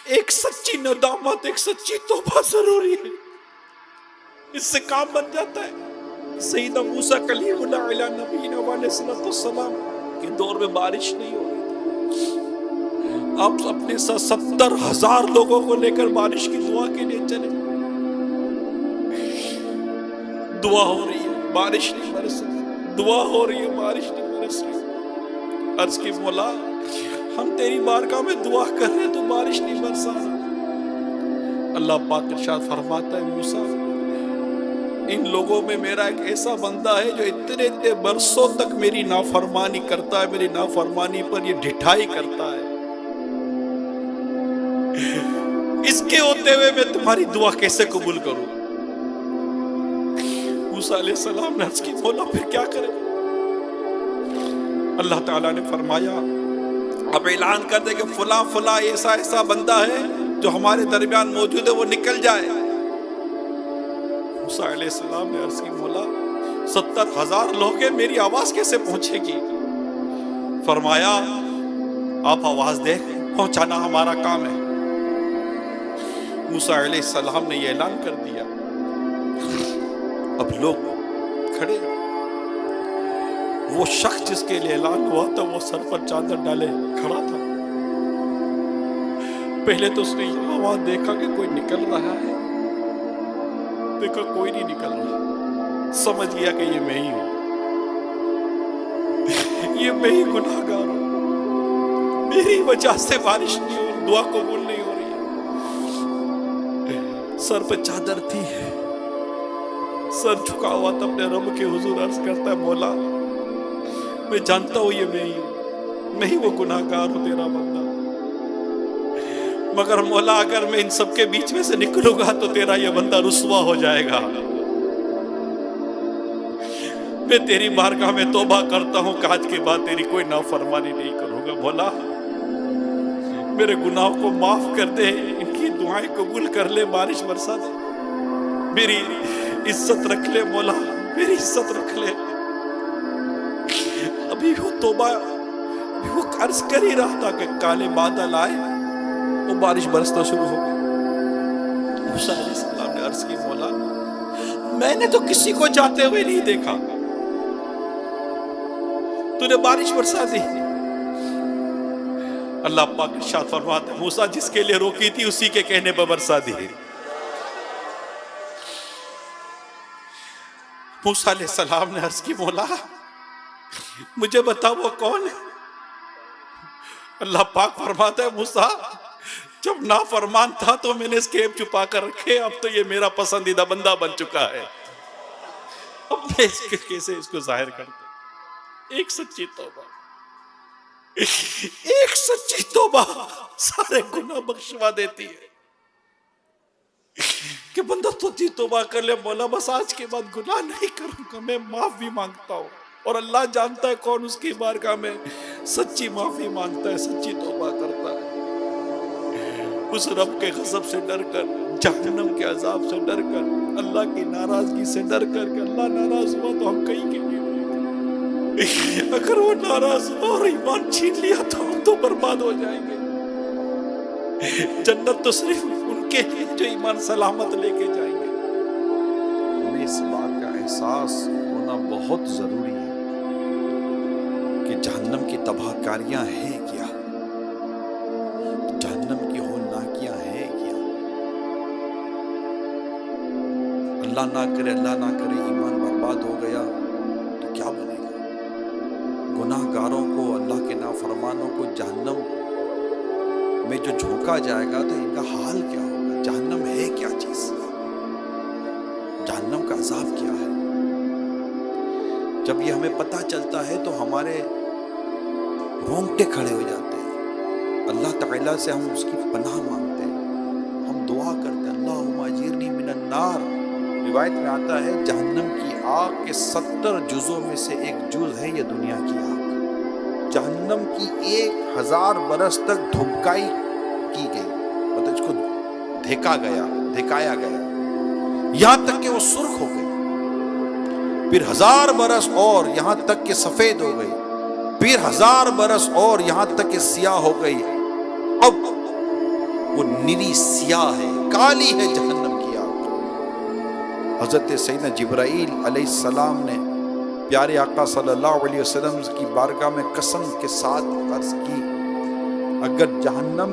एक सच्ची नदामत, एक सच्ची तौबा जरूरी है, इससे काम बन जाता है। सईदा मूसा कलीमुल्लाह अला नबीना व अलैहिस्सलाम के दौर में बारिश नहीं हो रही थी, आप अपने साथ 70,000 लोगों को लेकर बारिश की दुआ के लिए चले। दुआ हो रही है, बारिश नहीं बरस रही, दुआ हो रही है, बारिश नहीं बरस रही। अर्ज की मौला, हम तेरी बारगाह में दुआ कर रहे हैं तो बारिश नहीं बरसा रहा। अल्लाह पाक इरशाद फरमाता है, मूसा इन लोगों में मेरा एक ऐसा बंदा है जो इतने इतने बरसों तक मेरी नाफरमानी करता है, मेरी नाफरमानी पर ये ढिठाई करता है, इसके होते हुए मैं तुम्हारी दुआ कैसे कबूल करूं? मूसा अलैहिस्सलाम ने अर्ज की, बोला फिर क्या करें? अल्लाह ताला ने फरमाया, अब ऐलान कर दे कि फुला फुला ऐसा ऐसा बंदा है जो हमारे दरमियान मौजूद है, वो निकल जाए। मूसा अलैहिस्सलाम ने अर्ज की, मौला 70,000 लोग हैं, मेरी आवाज कैसे पहुंचेगी? फरमाया, आप आवाज दे, पहुंचाना हमारा काम है। मूसा अलैहिस्सलाम ने यह ऐलान कर दिया। अब लोग खड़े, वो शख्स जिसके लिए ऐलान हुआ था वो सर पर चादर डाले खड़ा था। पहले तो उसने आवाज देखा कि कोई निकल रहा है, देखा कोई नहीं निकल रहा, समझ गया कि ये मैं ही हूं, ये मैं ही गुनाहगार हूं, मेरी वजह से बारिश नहीं हो रही, दुआ कबूल नहीं हो रही है। सर पे चादर थी, सर झुका हुआ था, अपने रब के हुजूर अर्ज करता है, मौला मैं जानता हूं ये मैं ही वो गुनाहगार हूं, तेरा बंदा, मगर मौला अगर मैं इन सबके बीच में से निकलूंगा तो तेरा ये बंदा रुस्वा हो जाएगा। मैं तेरी बारगाह में तौबा करता हूं कि आज के बाद तेरी कोई नाफरमानी नहीं करूंगा। मौला मेरे गुनाहों को माफ कर दे, इनकी दुआएं कबूल कर ले, बारिश बरसा दे, मेरी इज्जत रख ले मौला, मेरी इज्जत रख ले। अभी वो तौबा, वो अर्ज कर ही रहा था कि काले बादल आए, वो बारिश बरसना शुरू हो गई। मूसा अलैहिस्सलाम ने अर्ज की, मौला मैंने तो किसी को जाते हुए नहीं देखा, तूने बारिश बरसा दी। अल्लाह पाक इरशाद फरमाते हैं, मूसा जिसके लिए रोकी थी उसी के कहने पर बरसा दी। मूसा अलैहिस्सलाम ने अर्ज की, मौला मुझे बता वो कौन है? अल्लाह पाक फरमाता है, मूसा जब नाफरमान था तो मैंने इसके ऐब छुपा कर रखे, अब तो ये मेरा पसंदीदा बंदा बन चुका है, अब मैं इसके कैसे इसको जाहिर करते? एक सच्ची तौबा, एक सच्ची तौबा सारे गुनाह बख्शवा देती है कि बंदा सच्ची तौबा कर ले, मौला बस आज के बाद गुनाह नहीं करूंगा, मैं माफ भी मांगता हूं, और अल्लाह जानता है कौन उसकी बारगाह में सच्ची माफी मांगता है, सच्ची तौबा करता है। उस रब के गज़ब से डर कर, जहन्नम के अजाब से डर कर, अल्लाह की नाराजगी से डर कर कि अल्लाह नाराज हुआ तो हम कहीं के नहीं होंगे, अगर वो नाराज हुआ और ईमान छीन लिया तो हम तो बर्बाद हो जाएंगे। जन्नत तो सिर्फ उनके लिए जो ईमान सलामत लेके जाएंगे। हमें इस बात का एहसास होना बहुत जरूरी है कि जहन्नम की तबाहकारियां हैं क्या, जहन्नम की होलनाकियां हैं क्या। अल्लाह ना करे, अल्लाह ना करे ईमान बर्बाद हो गया तो क्या बनेगा? गुनाहगारों को, अल्लाह के नाफरमानों को जहन्नम में जो झोंका जाएगा तो इनका हाल क्या होगा? जहन्नम है क्या चीज? जहन्नम का अजाब क्या है? जब ये हमें पता चलता है तो हमारे रोंगटे खड़े हो जाते हैं। अल्लाह ताला से हम उसकी पनाह मांगते हैं, हम दुआ करते हैं, अल्लाहुम्मा अजीरनी मिनन नार। रिवायत में आता है जहन्नम की आग के 70 जुज़ों में से एक जुज़ है ये दुनिया की आग। जहन्नम की 1000 बरस तक धुबकाई की गई, मतलब इसको धिकाया गया, यहां तक कि वो सुर्ख हो गई। फिर 1000 बरस और यहां तक कि सफेद हो गई, फिर 1000 बरस और यहां तक कि सियाह हो गई। अब वो निरी स्याह है, काली है जहन्नम की आग। हजरत सैयदना जिब्राइल अलैहिस्सलाम ने प्यारे आका सल्लल्लाहु अलैहि वसल्लम की बारगाह में कसम के साथ अर्ज की, अगर जहन्नम